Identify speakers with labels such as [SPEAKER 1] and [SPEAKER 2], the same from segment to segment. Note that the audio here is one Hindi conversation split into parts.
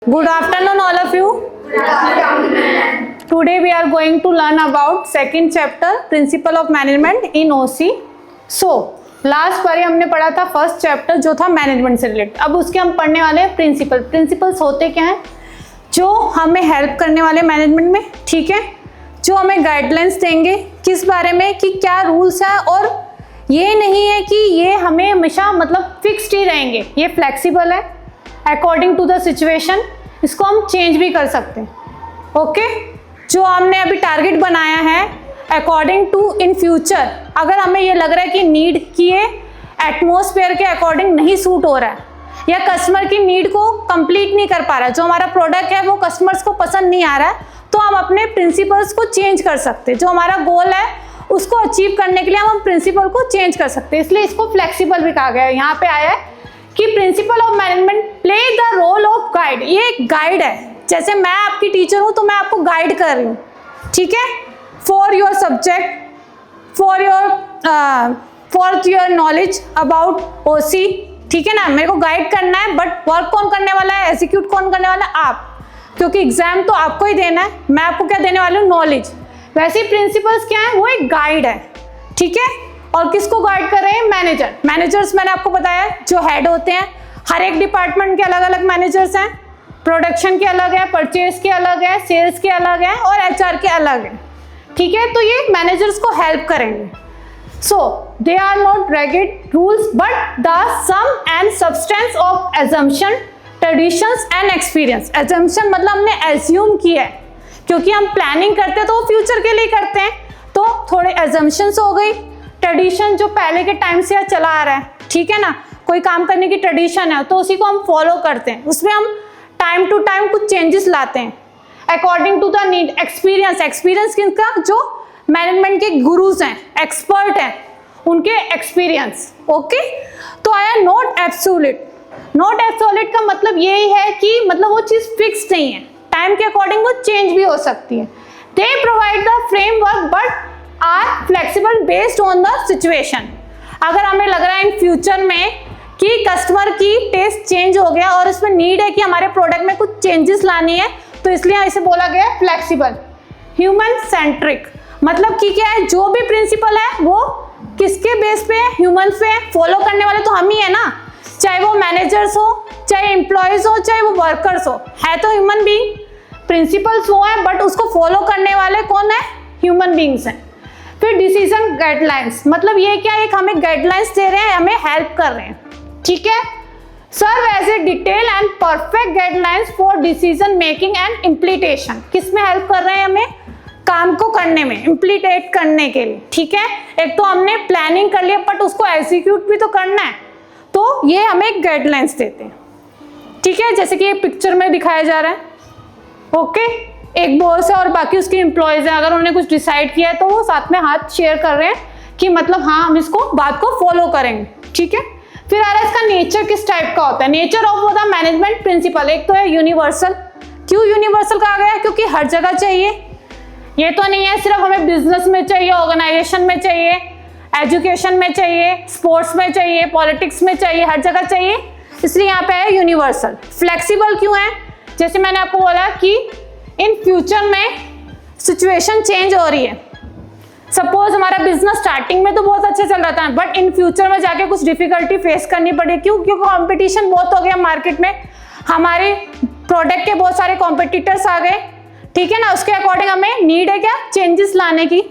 [SPEAKER 1] Good afternoon, all of you.
[SPEAKER 2] Good afternoon.
[SPEAKER 1] Today we are going to learn about second chapter, Principle of Management in OC. So, last बार हमने पढ़ा था फर्स्ट चैप्टर जो था मैनेजमेंट से रिलेटेड. अब उसके हम पढ़ने वाले हैं प्रिंसिपल. प्रिंसिपल्स होते क्या हैं? जो हमें हेल्प करने वाले मैनेजमेंट में, ठीक है, जो हमें गाइडलाइंस देंगे किस बारे में कि क्या रूल्स है, और ये नहीं है कि ये हमें हमेशा मतलब फिक्स्ड ही रहेंगे, ये फ्लेक्सिबल है अकॉर्डिंग टू द सिचुएशन, इसको हम चेंज भी कर सकते हैं. ओके, जो हमने अभी टारगेट बनाया है अकॉर्डिंग टू इन फ्यूचर, अगर हमें ये लग रहा है कि नीड की ये एटमॉस्फेयर के अकॉर्डिंग नहीं सूट हो रहा है या कस्टमर की नीड को कंप्लीट नहीं कर पा रहा है, जो हमारा प्रोडक्ट है वो कस्टमर्स को पसंद नहीं आ रहा है, तो हम अपने प्रिंसिपल्स को चेंज कर सकते हैं. जो हमारा गोल है उसको अचीव करने के लिए हम प्रिंसिपल को चेंज कर सकते हैं, इसलिए इसको फ्लेक्सिबल भी कहा गया है. यहाँ पे आया है कि principle of management play the role of guide. ये एक गाइड है, जैसे मैं आपकी टीचर हूँ तो मैं आपको गाइड कर रही हूँ, ठीक है, for your subject, for your knowledge about OC, ठीक है ना. मेरे को गाइड करना है, बट वर्क कौन करने वाला है, एग्जीक्यूट कौन करने वाला है, आप, क्योंकि एग्जाम तो आपको ही देना है. मैं आपको क्या देने वाली हूँ, नॉलेज. वैसे ही प्रिंसिपल्स क्या है, वो एक गाइड है, ठीक है. और किसको गाइड कर रहे हैं, मैनेजर. मैनेजर्स मैंने आपको बताया जो हेड होते हैं, हर एक डिपार्टमेंट के अलग अलग मैनेजर्स हैं. प्रोडक्शन के अलग है, परचेज के अलग है, सेल्स के अलग है और एचआर के अलग है, ठीक है. तो ये मैनेजर्स को हेल्प करेंगे. So they are not rigid rules but the sum and substance of assumption, traditions and experience. Assumption मतलब हमने एज्यूम किया है, क्योंकि हम प्लानिंग करते हैं तो वो फ्यूचर के लिए करते हैं, तो थोड़े एजम्पशंस हो गई. ट्रेडिशन जो पहले के टाइम से चला आ रहा है, ठीक है ना, कोई काम करने की ट्रेडिशन है तो उसी को हम फॉलो करते हैं, उसमें हम टाइम टू टाइम कुछ चेंजेस लाते हैं according to the need. Experience, experience किसका, जो मैनेजमेंट के गुरुज हैं, एक्सपर्ट हैं, उनके एक्सपीरियंस. ओके, तो आया नॉट एब्सोल्यूट. नॉट एब्सोल्यूट का मतलब यही है कि मतलब वो चीज़ फिक्स नहीं है, टाइम के अकॉर्डिंग वो चेंज भी हो सकती है. They provide the framework but are flexible based on the situation. अगर हमें लग रहा है इन फ्यूचर में कि कस्टमर की टेस्ट चेंज हो गया और इसमें नीड है कि हमारे प्रोडक्ट में कुछ चेंजेस लानी है, तो इसलिए इसे बोला गया है फ्लेक्सिबल. ह्यूमन सेंट्रिक मतलब कि क्या है, जो भी प्रिंसिपल है वो किसके बेस पे है, ह्यूमन पे है. फॉलो करने वाले तो हम ही है ना, चाहे वो मैनेजर्स हो, चाहे एम्प्लॉयज हो, चाहे वो वर्कर्स हो, है तो ह्यूमन बीइंग. प्रिंसिपल्स वो है बट उसको फॉलो करने वाले कौन है, ह्यूमन बीइंग्स हैं. फिर डिसीजन गाइडलाइंस मतलब ये क्या, एक हमें गाइडलाइंस दे रहे हैं, हमें हेल्प कर रहे हैं, ठीक है. Serve as a detail and perfect guidelines for decision making and implementation. किस में हेल्प कर रहे हैं, हमें काम को करने में, इम्प्लीटेट करने के लिए, ठीक है. एक तो हमने प्लानिंग कर लिया बट उसको एग्जीक्यूट भी तो करना है, तो ये हमें गाइडलाइंस देते हैं, ठीक है. जैसे कि ये पिक्चर में दिखाया जा रहा है. ओके, एक बॉस है और बाकी उसके एम्प्लॉयज हैं, अगर उन्होंने कुछ डिसाइड किया है तो वो साथ में हाथ शेयर कर रहे हैं कि मतलब हाँ हम इसको बात को फॉलो करेंगे, ठीक है. फिर आ रहा है इसका नेचर किस टाइप का होता है. Nature of the management principle, एक तो है यूनिवर्सल. क्यों यूनिवर्सल कहा गया है, क्योंकि हर जगह चाहिए. ये तो नहीं है सिर्फ हमें बिजनेस में चाहिए, ऑर्गेनाइजेशन में चाहिए, एजुकेशन में चाहिए, स्पोर्ट्स में चाहिए, पॉलिटिक्स में चाहिए, हर जगह चाहिए, इसलिए यहाँ पे है यूनिवर्सल. फ्लेक्सिबल क्यों है, जैसे मैंने आपको बोला कि इन फ्यूचर में सिचुएशन चेंज हो रही है. सपोज हमारा बिजनेस स्टार्टिंग में तो बहुत अच्छा चल रहा था, बट इन फ्यूचर में जाके कुछ डिफिकल्टी फेस करनी पड़े. क्यों, क्योंकि कंपटीशन बहुत हो गया मार्केट में, हमारे प्रोडक्ट के बहुत सारे कॉम्पिटिटर्स आ गए, ठीक है ना. उसके अकॉर्डिंग हमें नीड है क्या, चेंजेस लाने की,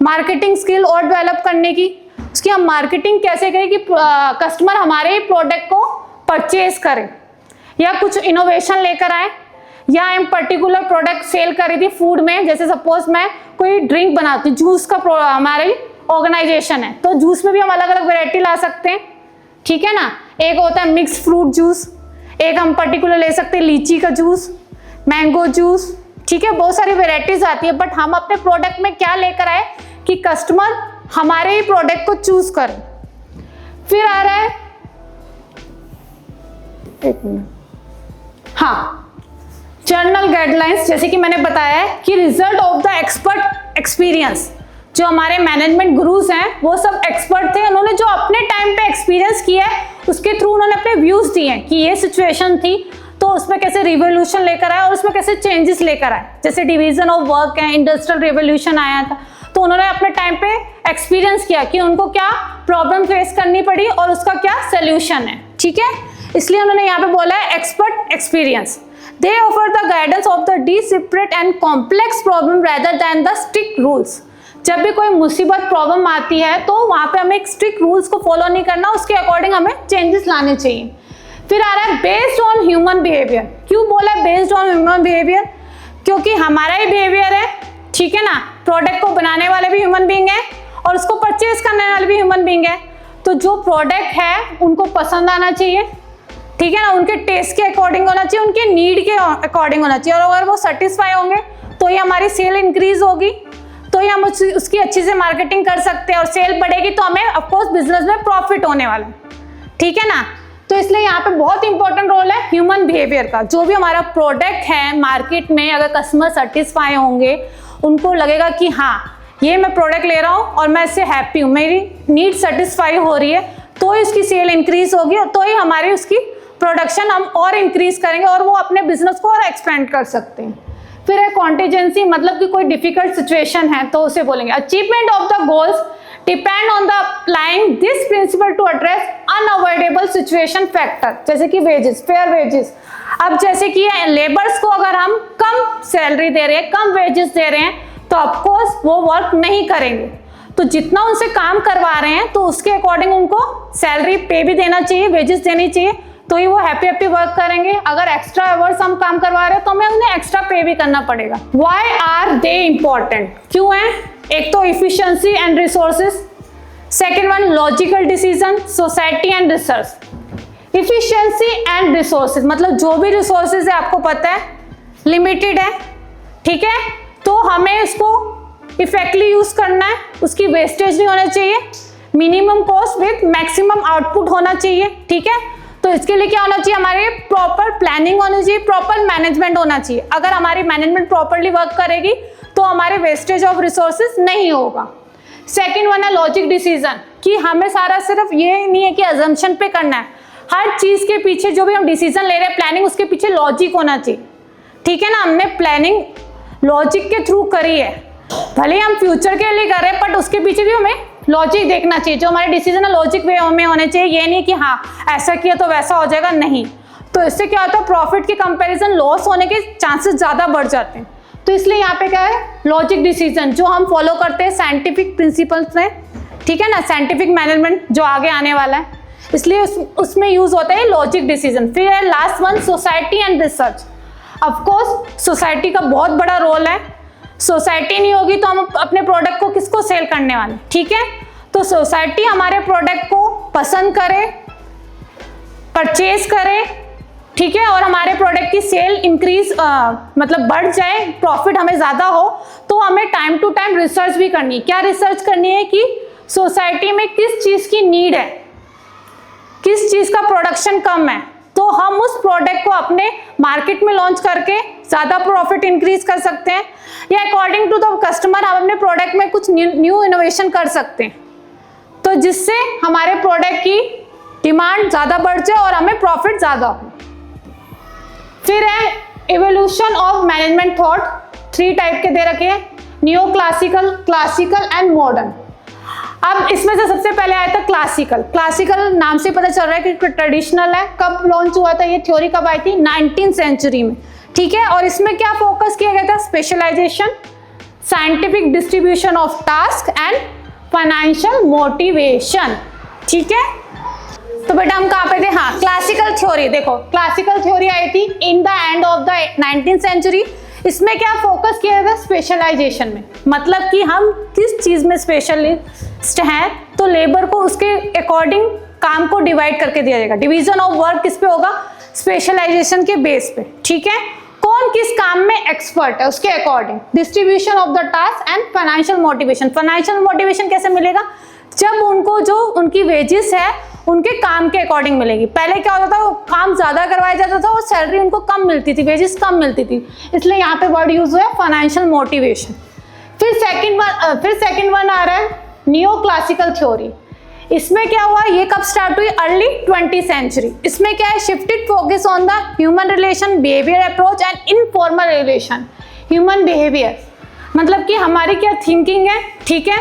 [SPEAKER 1] मार्केटिंग स्किल और डेवलप करने की. उसकी हम मार्केटिंग कैसे करें कि कस्टमर हमारे प्रोडक्ट को परचेज करें, या कुछ इनोवेशन लेकर आए, या हम पर्टिकुलर प्रोडक्ट सेल कर रही थी फूड में. जैसे सपोज मैं कोई ड्रिंक बनाती हूँ, जूस का हमारी ऑर्गेनाइजेशन है, तो जूस में भी हम अलग अलग वैरायटी ला सकते हैं, ठीक है ना. एक होता है मिक्स फ्रूट जूस, एक हम पर्टिकुलर ले सकते हैं लीची का जूस, मैंगो जूस, ठीक है. बहुत सारी वेराइटीज आती है, बट हम अपने प्रोडक्ट में क्या लेकर आए कि कस्टमर हमारे ही प्रोडक्ट को चूज करें. फिर आ रहा है, एक मिनट, हाँ, जर्नल गाइडलाइंस. जैसे कि मैंने बताया है कि result of the expert experience. जो हमारे मैनेजमेंट गुरुज हैं वो सब एक्सपर्ट थे, उन्होंने जो अपने टाइम पे एक्सपीरियंस किया है उसके थ्रू उन्होंने अपने व्यूज दिए हैं कि ये सिचुएशन थी तो उसमें कैसे रिवोल्यूशन लेकर आए और उसमें कैसे चेंजेस लेकर आए। जैसे डिवीजन ऑफ वर्क है, इंडस्ट्रियल रिवोल्यूशन आया था, तो उन्होंने अपने टाइम पे एक्सपीरियंस किया कि उनको क्या प्रॉब्लम फेस करनी पड़ी और उसका क्या सोल्यूशन है। ठीक है, इसलिए उन्होंने यहाँ पे बोला है expert experience. They offer the guidance of the disparate and complex problem rather than the strict rules. जब भी कोई मुसीबत प्रॉब्लम आती है तो वहाँ पे हमें एक स्ट्रिक्ट रूल्स को फॉलो नहीं करना, उसके अकॉर्डिंग हमें चेंजेस लाने चाहिए। फिर आ रहा है बेस्ड ऑन ह्यूमन बिहेवियर। क्यों बोला है बेस्ड ऑन ह्यूमन बिहेवियर? क्योंकि हमारा ही बिहेवियर है, ठीक है ना, प्रोडक्ट को बनाने वाले भी ह्यूमन बीइंग है और उसको परचेज करने वाले भी ह्यूमन बीइंग है। तो जो प्रोडक्ट है उनको पसंद आना चाहिए, ठीक है ना, उनके टेस्ट के अकॉर्डिंग होना चाहिए, उनके नीड के अकॉर्डिंग होना चाहिए, और अगर वो सेटिस्फाई होंगे तो ही हमारी सेल इंक्रीज होगी, तो ही हम उसकी अच्छी से मार्केटिंग कर सकते हैं, और सेल बढ़ेगी तो हमें ऑफकोर्स बिजनेस में प्रॉफिट होने वाला है, ठीक है ना। तो इसलिए यहाँ पे बहुत इंपॉर्टेंट रोल है ह्यूमन बिहेवियर का। जो भी हमारा प्रोडक्ट है मार्केट में, अगर कस्टमर सेटिस्फाई होंगे, उनको लगेगा कि हाँ ये मैं प्रोडक्ट ले रहा हूँ और मैं इससे हैप्पी हूँ, मेरी नीड सेटिस्फाई हो रही है, तो ही उसकी सेल इंक्रीज होगी, तो ही हमारी उसकी प्रोडक्शन हम और इंक्रीज करेंगे और वो अपने बिजनेस को और एक्सपेंड कर सकते हैं। फिर है कॉन्टीजेंसी, मतलब कि कोई डिफिकल्ट सिचुएशन है तो उसे बोलेंगे achievement of the goals depend on the applying this principle to address unavoidable situation factor, जैसे कि वेजेस, फेयर वेजेस। अब जैसे कि लेबर्स को अगर हम कम सैलरी दे रहे हैं, कम वेजेस दे रहे हैं, तो ऑफकोर्स वो वर्क नहीं करेंगे। तो जितना उनसे काम करवा रहे हैं तो उसके अकॉर्डिंग उनको सैलरी पे भी देना चाहिए, वेजेस देनी चाहिए, तो ही वो हैप्पी वर्क करेंगे। अगर एक्स्ट्रा आवर्स हम काम करवा रहे हैं तो हमें उन्हें एक्स्ट्रा पे भी करना पड़ेगा। Why are they important? क्यों है? एक तो efficiency and resources, second one logical decision, society and research. Efficiency and resources मतलब जो भी रिसोर्सेज है आपको पता है लिमिटेड है, ठीक है, तो हमें इसको इफेक्टली यूज करना है, उसकी वेस्टेज नहीं होना चाहिए, minimum cost with maximum output होना चाहिए, ठीक है। तो इसके लिए क्या होना चाहिए? हमारे प्रॉपर प्लानिंग होनी चाहिए, प्रॉपर मैनेजमेंट होना चाहिए। अगर हमारी मैनेजमेंट प्रॉपरली वर्क करेगी तो हमारे वेस्टेज ऑफ रिसोर्सेज नहीं होगा। सेकंड वन है लॉजिक डिसीजन, कि हमें सारा सिर्फ ये नहीं है कि अजम्पशन पे करना है, हर चीज के पीछे जो भी हम डिसीजन ले रहे हैं प्लानिंग, उसके पीछे लॉजिक होना चाहिए, ठीक है ना। हमने प्लानिंग लॉजिक के थ्रू करी है, भले हम फ्यूचर के लिए कर रहे हैं बट उसके पीछे भी हमें लॉजिक देखना चाहिए। जो हमारे डिसीजन है लॉजिक वे में होने चाहिए, ये नहीं कि हाँ ऐसा किया तो वैसा हो जाएगा, नहीं। तो इससे क्या होता है? प्रॉफिट के कंपैरिजन लॉस होने के चांसेस ज़्यादा बढ़ जाते हैं। तो इसलिए यहाँ पे क्या है? लॉजिक डिसीजन जो हम फॉलो करते हैं साइंटिफिक प्रिंसिपल्स में, ठीक है ना, साइंटिफिक मैनेजमेंट जो आगे आने वाला है, इसलिए उसमें यूज होता है लॉजिक डिसीजन। फिर है last one society and research. Of course society का बहुत बड़ा रोल है, सोसाइटी नहीं होगी तो हम अपने प्रोडक्ट को किसको सेल करने वाले, ठीक है। तो सोसाइटी हमारे प्रोडक्ट को पसंद करे, परचेज करे, ठीक है, और हमारे प्रोडक्ट की सेल इंक्रीज मतलब बढ़ जाए, प्रॉफिट हमें ज़्यादा हो, तो हमें टाइम टू टाइम रिसर्च भी करनी है। क्या रिसर्च करनी है? कि सोसाइटी में किस चीज़ की नीड है, किस चीज़ का प्रोडक्शन कम है, तो हम उस प्रोडक्ट को अपने मार्केट में लॉन्च करके ज़्यादा प्रॉफिट इंक्रीज कर सकते हैं, या अकॉर्डिंग टू द कस्टमर हम अपने प्रोडक्ट में कुछ न्यू इनोवेशन कर सकते हैं, तो जिससे हमारे प्रोडक्ट की डिमांड ज़्यादा बढ़ जाए और हमें प्रॉफिट ज़्यादा हो। फिर है evolution of management thought, 3 type के दे रखे हैं, new classical, classical and modern. अब इसमें से सबसे पहले आया था क्लासिकल। क्लासिकल नाम से पता चल रहा है कि ट्रेडिशनल है। कब लॉन्च हुआ था ये थ्योरी? कब आई थी? 19th सेंचुरी में, ठीक है। और इसमें क्या फोकस किया गया था? Specialisation, scientific distribution of task and financial motivation, ठीक है। तो बेटा हम कहाँ पे थे? हाँ, क्लासिकल थ्योरी। देखो क्लासिकल थ्योरी आई थी in the end of the 19th century. इसमें क्या फोकस किया गया था? स्पेशलाइजेशन में, मतलब कि हम किस चीज़ में स्पेशलिस्ट हैं, तो लेबर को उसके अकॉर्डिंग काम को डिवाइड करके दिया जाएगा। डिवीजन ऑफ वर्क किस पे होगा? स्पेशलाइजेशन के बेस पे, ठीक है। कौन किस काम में एक्सपर्ट है उसके according. Distribution of the task and financial motivation. Financial motivation कैसे मिलेगा? जब उनको जो उनकी वेजेस है उनके काम के अकॉर्डिंग मिलेगी। पहले क्या होता था? वो काम ज़्यादा करवाया जाता था और सैलरी उनको कम मिलती थी, वेजेस कम मिलती थी, इसलिए यहाँ पे वर्ड यूज हुआ है फाइनेंशियल मोटिवेशन। फिर सेकंड वन आ रहा है नियो क्लासिकल थ्योरी। इसमें क्या हुआ, ये कब स्टार्ट हुई, अर्ली 20th सेंचुरी। इसमें क्या है, shifted focus on the human relation, behaviour approach and informal relation. Human behaviour मतलब कि हमारी क्या थिंकिंग है, ठीक है,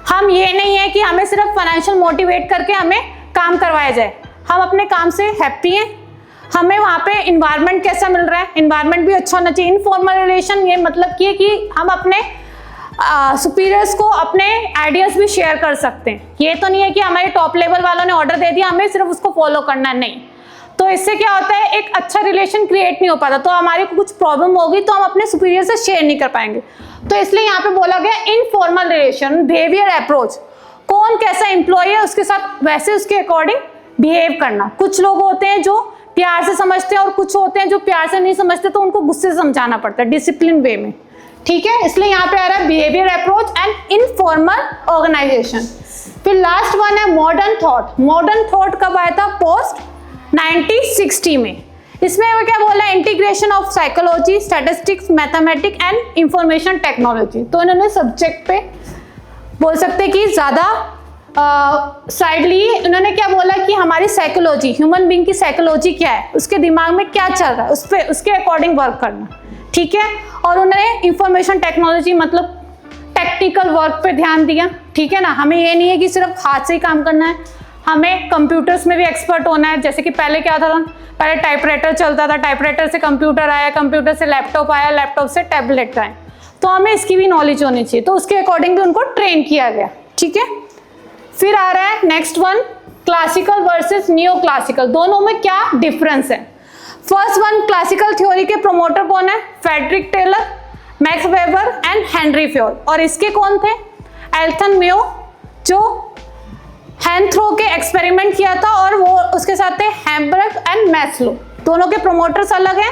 [SPEAKER 1] हम ये नहीं है कि हमें सिर्फ फाइनेंशियल मोटिवेट करके हमें काम करवाया जाए, हम अपने काम से हैप्पी हैं, हमें वहाँ पे इन्वायरमेंट कैसा मिल रहा है, इन्वायरमेंट भी अच्छा होना चाहिए। इनफॉर्मल रिलेशन ये मतलब कि हम अपने सुपीरियर्स को अपने आइडियाज भी शेयर कर सकते हैं। ये तो नहीं है कि हमारे टॉप लेवल वालों ने ऑर्डर दे दिया हमें सिर्फ उसको फॉलो करना, नहीं। तो इससे क्या होता है, एक अच्छा रिलेशन क्रिएट नहीं हो पाता, तो हमारी को कुछ प्रॉब्लम होगी तो हम अपने सुपीरियर से शेयर नहीं कर पाएंगे। तो इसलिए यहाँ पे बोला गया इनफॉर्मल रिलेशन, बिहेवियर अप्रोच, कौन कैसा एम्प्लॉय है उसके साथ वैसे उसके अकॉर्डिंग बिहेव करना। कुछ लोग होते हैं जो प्यार से समझते हैं और कुछ होते हैं जो प्यार से नहीं समझते, तो उनको गुस्से से समझाना पड़ता है, डिसिप्लिन वे में, ठीक है। इसलिए यहाँ पे आ रहा है behaviour approach and informal organisation. फिर लास्ट वन है मॉडर्न थॉट। मॉडर्न थॉट कब आया था, पोस्ट 1960 में। इसमें वो क्या बोला, integration of psychology, statistics, mathematics and information technology. तो इन्होंने सब्जेक्ट पे बोल सकते कि ज़्यादा साइड ली। उन्होंने क्या बोला कि हमारी साइकोलॉजी, ह्यूमन बीइंग की साइकोलॉजी क्या है, उसके दिमाग में क्या चल रहा है, उस पर उसके अकॉर्डिंग वर्क करना, ठीक है। और उन्होंने इंफॉर्मेशन टेक्नोलॉजी मतलब टेक्निकल वर्क पे ध्यान दिया, ठीक है ना। हमें ये नहीं है कि सिर्फ हाथ से ही काम करना है, हमें कंप्यूटर्स में भी एक्सपर्ट होना है। जैसे कि पहले क्या था, पहले टाइपराइटर चलता था, टाइपराइटर से कंप्यूटर आया, कंप्यूटर से लैपटॉप आया, लैपटॉप से टैबलेट आए, तो हमें इसकी भी नॉलेज होनी चाहिए। तो उसके अकॉर्डिंग भी उनको ट्रेन किया गया, ठीक है। फिर आ रहा है next one, classical versus neo classical, दोनों में क्या डिफरेंस है। फर्स्ट वन, क्लासिकल थ्योरी के प्रोमोटर कौन है, Frederick Taylor, Max Weber and Henry Fayol. और इसके कौन थे, एल्थन मेयो, जो हैंथ्रो के एक्सपेरिमेंट किया था, और वो उसके साथ थे हैम्बर्ग एंड मैस्लो। दोनों के प्रोमोटर्स अलग हैं।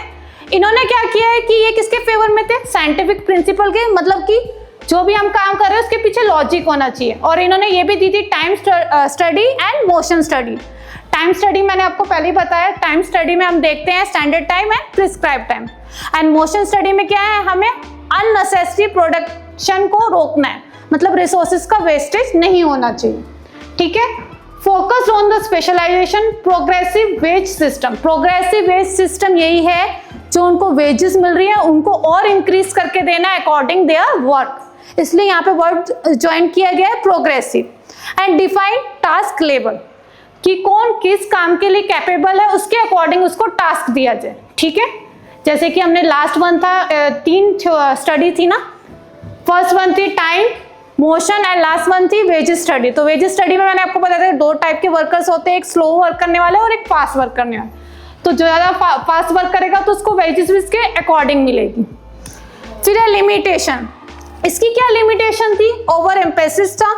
[SPEAKER 1] इन्होंने क्या किया है कि ये किसके फेवर में थे, साइंटिफिक प्रिंसिपल के, मतलब कि जो भी हम काम कर रहे हैं उसके पीछे लॉजिक होना चाहिए। और इन्होंने ये भी दी थी time study and motion study. Time study मैंने आपको पहले ही बताया, टाइम स्टडी में हम देखते हैं standard time and prescribe time, and motion study में क्या है, हमें अननेसेसरी प्रोडक्शन को रोकना है, मतलब रिसोर्सेज का वेस्टेज नहीं होना चाहिए, ठीक है। Focus on the specialisation, progressive wage system. Progressive wage system यही है जो उनको वेजेस मिल रही है उनको और इंक्रीज करके देना है अकॉर्डिंग देयर वर्क, इसलिए यहाँ पे वर्ड ज्वाइन किया गया है progressive. And define task level, कि कौन किस काम के लिए कैपेबल है उसके अकॉर्डिंग उसको टास्क दिया जाए, ठीक है। जैसे कि हमने लास्ट वन था, 3 स्टडी थी ना, फर्स्ट वन थी time, motion and last one थी वेजेस स्टडी। तो वेजेस स्टडी में मैंने आपको बताया था 2 टाइप के वर्कर्स होते हैं, एक स्लो वर्क करने वाले और एक फास्ट वर्क करने वाले। तो जो ज़्यादा फास्ट वर्क करेगा तो उसको वेजेस भी इसके अकॉर्डिंग मिलेगी। फिर है लिमिटेशन, इसकी क्या लिमिटेशन थी, ओवर एम्फेसिस था।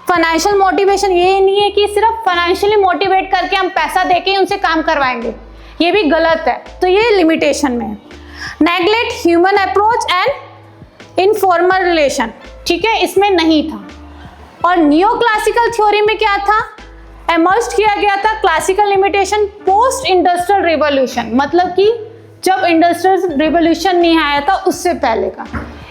[SPEAKER 1] फाइनेंशियल मोटिवेशन, ये नहीं है कि सिर्फ फाइनेंशियली मोटिवेट करके हम पैसा देके उनसे काम करवाएंगे, ये भी गलत है, तो ये लिमिटेशन में है। Neglect human approach and informal relation, ठीक है, इसमें नहीं था। और नियो क्लासिकल थ्योरी में क्या था, एमर्ज किया गया था classical limitation post industrial revolution, मतलब कि जब इंडस्ट्रियल रिवॉल्यूशन नहीं आया था उससे पहले का।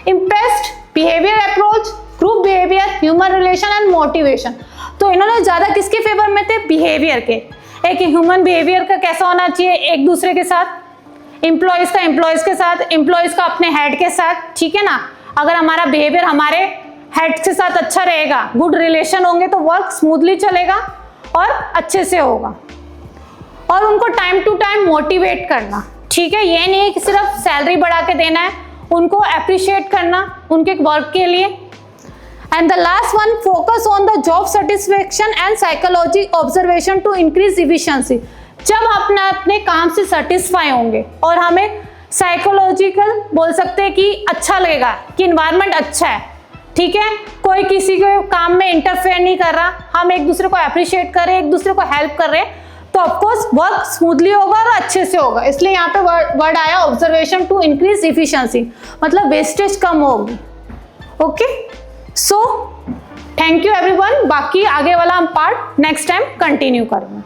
[SPEAKER 1] Impressed behaviour approach, group behaviour, human relation and motivation. तो इन्होंने ज़्यादा किसके फेवर में थे, बिहेवियर के। एक ह्यूमन बिहेवियर का कैसा होना चाहिए एक दूसरे के साथ, एम्प्लॉयज़ का एम्प्लॉयज़ के साथ, एम्प्लॉयज़ का अपने हेड के साथ, ठीक है ना। अगर हमारा बिहेवियर हमारे हेड के साथ अच्छा रहेगा, गुड रिलेशन होंगे, तो वर्क स्मूथली चलेगा और अच्छे से होगा। और उनको टाइम टू टाइम मोटिवेट करना, ठीक है, ये नहीं है कि सिर्फ सैलरी बढ़ा के देना है, उनको अप्रिशिएट करना उनके वर्क के लिए। And the last one, focus on the job satisfaction and psychology observation to increase efficiency. जब अपना अपने काम से सेटिस्फाई होंगे और हमें साइकोलॉजिकल बोल सकते हैं कि अच्छा लगेगा, कि इन्वायरमेंट अच्छा है, ठीक है, कोई किसी के काम में इंटरफेयर नहीं कर रहा, हम एक दूसरे को अप्रिशिएट कर रहे हैं, एक दूसरे को हेल्प कर रहे हैं, तो ऑफकोर्स वर्क स्मूथली होगा और अच्छे से होगा। इसलिए यहाँ पे वर्ड आया ऑब्जर्वेशन टू इंक्रीज इफिशिएंसी, मतलब वेस्टेज कम होगी। Okay, so thank you everyone. बाकी आगे वाला हम पार्ट नेक्स्ट टाइम कंटिन्यू करेंगे।